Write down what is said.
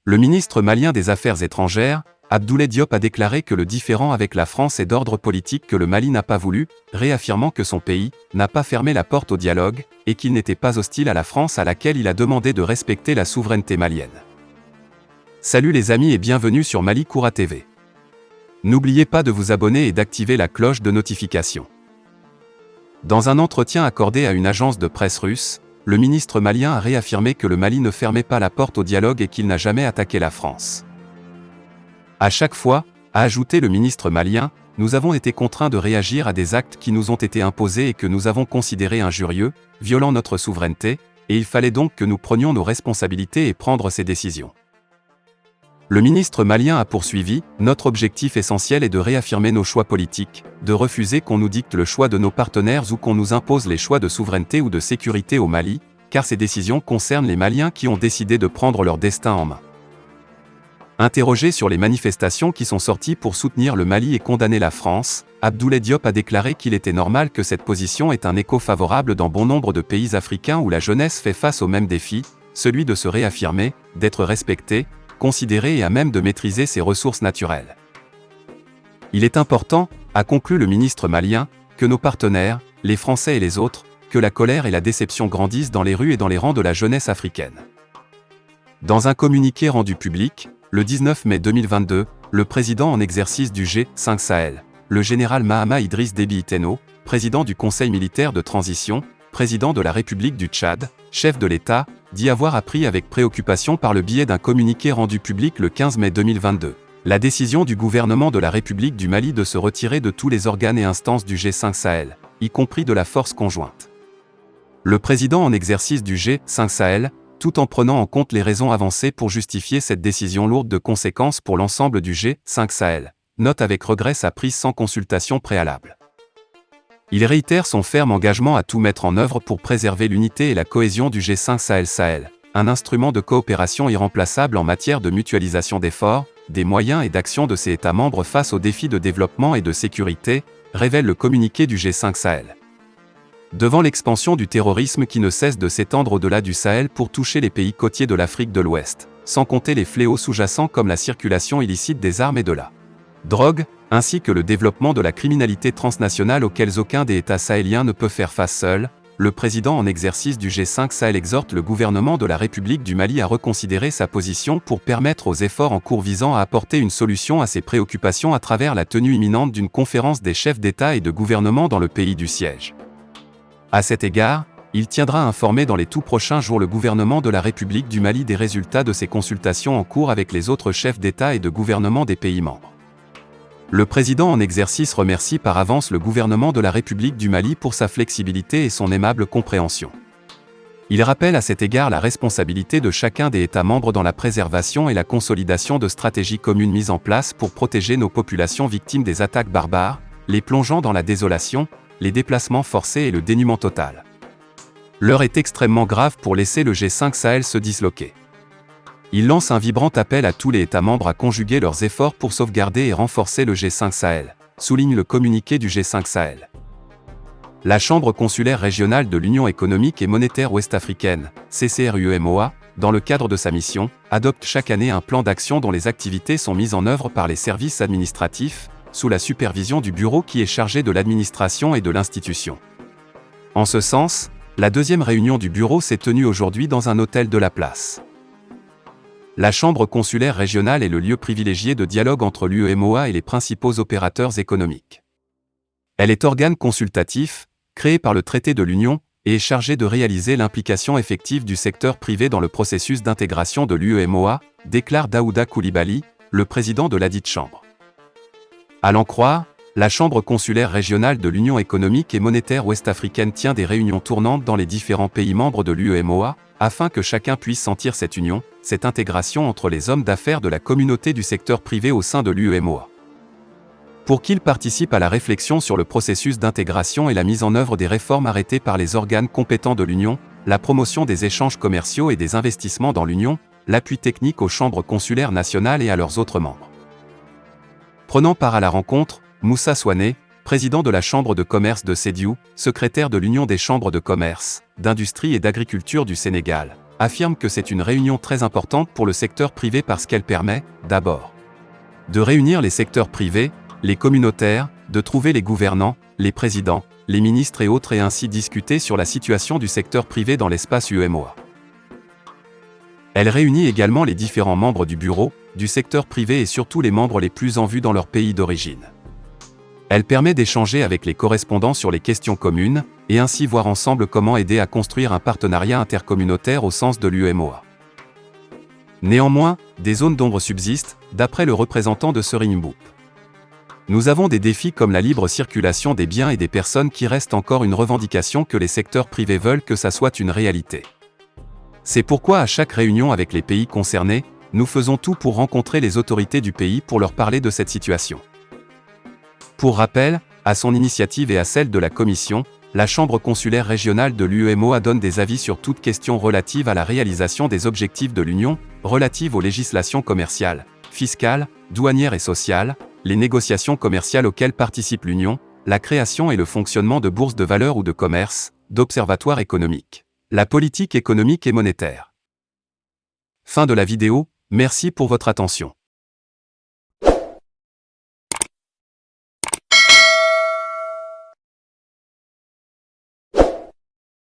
Le ministre malien des Affaires étrangères, Abdoulaye Diop, a déclaré que le différend avec la France est d'ordre politique, que le Mali n'a pas voulu, réaffirmant que son pays n'a pas fermé la porte au dialogue et qu'il n'était pas hostile à la France, à laquelle il a demandé de respecter la souveraineté malienne. Salut les amis et bienvenue sur Malikoura TV. N'oubliez pas de vous abonner et d'activer la cloche de notification. Dans un entretien accordé à une agence de presse russe, le ministre malien a réaffirmé que le Mali ne fermait pas la porte au dialogue et qu'il n'a jamais attaqué la France. À chaque fois, a ajouté le ministre malien, nous avons été contraints de réagir à des actes qui nous ont été imposés et que nous avons considérés injurieux, violant notre souveraineté, et il fallait donc que nous prenions nos responsabilités et prendre ces décisions. Le ministre malien a poursuivi, notre objectif essentiel est de réaffirmer nos choix politiques, de refuser qu'on nous dicte le choix de nos partenaires ou qu'on nous impose les choix de souveraineté ou de sécurité au Mali, car ces décisions concernent les Maliens qui ont décidé de prendre leur destin en main. Interrogé sur les manifestations qui sont sorties pour soutenir le Mali et condamner la France, Abdoulaye Diop a déclaré qu'il était normal que cette position ait un écho favorable dans bon nombre de pays africains où la jeunesse fait face au même défi, celui de se réaffirmer, d'être respectée, considérée et à même de maîtriser ses ressources naturelles. Il est important, a conclu le ministre malien, que nos partenaires, les Français et les autres, que la colère et la déception grandissent dans les rues et dans les rangs de la jeunesse africaine. Dans un communiqué rendu public, le 19 mai 2022, le président en exercice du G5 Sahel, le général Mahama Idriss Déby Itno, président du Conseil militaire de transition, président de la République du Tchad, chef de l'État, dit avoir appris avec préoccupation par le biais d'un communiqué rendu public le 15 mai 2022, la décision du gouvernement de la République du Mali de se retirer de tous les organes et instances du G5 Sahel, y compris de la force conjointe. Le président en exercice du G5 Sahel, tout en prenant en compte les raisons avancées pour justifier cette décision lourde de conséquences pour l'ensemble du G5 Sahel, note avec regret sa prise sans consultation préalable. Il réitère son ferme engagement à tout mettre en œuvre pour préserver l'unité et la cohésion du G5 Sahel, un instrument de coopération irremplaçable en matière de mutualisation d'efforts, des moyens et d'actions de ses États membres face aux défis de développement et de sécurité, révèle le communiqué du G5 Sahel. Devant l'expansion du terrorisme qui ne cesse de s'étendre au-delà du Sahel pour toucher les pays côtiers de l'Afrique de l'Ouest, sans compter les fléaux sous-jacents comme la circulation illicite des armes et de la drogue, ainsi que le développement de la criminalité transnationale auxquels aucun des États sahéliens ne peut faire face seul, le président en exercice du G5 Sahel exhorte le gouvernement de la République du Mali à reconsidérer sa position pour permettre aux efforts en cours visant à apporter une solution à ces préoccupations à travers la tenue imminente d'une conférence des chefs d'État et de gouvernement dans le pays du siège. À cet égard, il tiendra à informer dans les tout prochains jours le gouvernement de la République du Mali des résultats de ces consultations en cours avec les autres chefs d'État et de gouvernement des pays membres. Le président en exercice remercie par avance le gouvernement de la République du Mali pour sa flexibilité et son aimable compréhension. Il rappelle à cet égard la responsabilité de chacun des États membres dans la préservation et la consolidation de stratégies communes mises en place pour protéger nos populations victimes des attaques barbares, les plongeant dans la désolation, les déplacements forcés et le dénuement total. L'heure est extrêmement grave pour laisser le G5 Sahel se disloquer. Il lance un vibrant appel à tous les États membres à conjuguer leurs efforts pour sauvegarder et renforcer le G5 Sahel, souligne le communiqué du G5 Sahel. La Chambre consulaire régionale de l'Union économique et monétaire ouest-africaine, CCRUMOA, dans le cadre de sa mission, adopte chaque année un plan d'action dont les activités sont mises en œuvre par les services administratifs, sous la supervision du bureau qui est chargé de l'administration et de l'institution. En ce sens, la deuxième réunion du bureau s'est tenue aujourd'hui dans un hôtel de la place. La Chambre consulaire régionale est le lieu privilégié de dialogue entre l'UEMOA et les principaux opérateurs économiques. Elle est organe consultatif, créé par le traité de l'Union, et est chargée de réaliser l'implication effective du secteur privé dans le processus d'intégration de l'UEMOA, déclare Daouda Coulibaly, le président de ladite chambre. À l'en croire, la Chambre consulaire régionale de l'Union économique et monétaire ouest-africaine tient des réunions tournantes dans les différents pays membres de l'UEMOA, afin que chacun puisse sentir cette union, cette intégration entre les hommes d'affaires de la communauté du secteur privé au sein de l'UEMOA. Pour qu'ils participent à la réflexion sur le processus d'intégration et la mise en œuvre des réformes arrêtées par les organes compétents de l'Union, la promotion des échanges commerciaux et des investissements dans l'Union, l'appui technique aux chambres consulaires nationales et à leurs autres membres. Prenant part à la rencontre, Moussa Souané, président de la Chambre de commerce de Sédiou, secrétaire de l'Union des chambres de commerce, d'industrie et d'agriculture du Sénégal, affirme que c'est une réunion très importante pour le secteur privé parce qu'elle permet, d'abord, de réunir les secteurs privés, les communautaires, de trouver les gouvernants, les présidents, les ministres et autres et ainsi discuter sur la situation du secteur privé dans l'espace UEMOA. Elle réunit également les différents membres du bureau, du secteur privé et surtout les membres les plus en vue dans leur pays d'origine. Elle permet d'échanger avec les correspondants sur les questions communes, et ainsi voir ensemble comment aider à construire un partenariat intercommunautaire au sens de l'UEMOA. Néanmoins, des zones d'ombre subsistent, d'après le représentant de Seringboup. Nous avons des défis comme la libre circulation des biens et des personnes qui restent encore une revendication que les secteurs privés veulent que ça soit une réalité. C'est pourquoi à chaque réunion avec les pays concernés, nous faisons tout pour rencontrer les autorités du pays pour leur parler de cette situation. Pour rappel, à son initiative et à celle de la Commission, la Chambre consulaire régionale de l'UEMOA donne des avis sur toute question relative à la réalisation des objectifs de l'Union, relative aux législations commerciales, fiscales, douanières et sociales, les négociations commerciales auxquelles participe l'Union, la création et le fonctionnement de bourses de valeurs ou de commerce, d'observatoires économiques, la politique économique et monétaire. Fin de la vidéo, merci pour votre attention.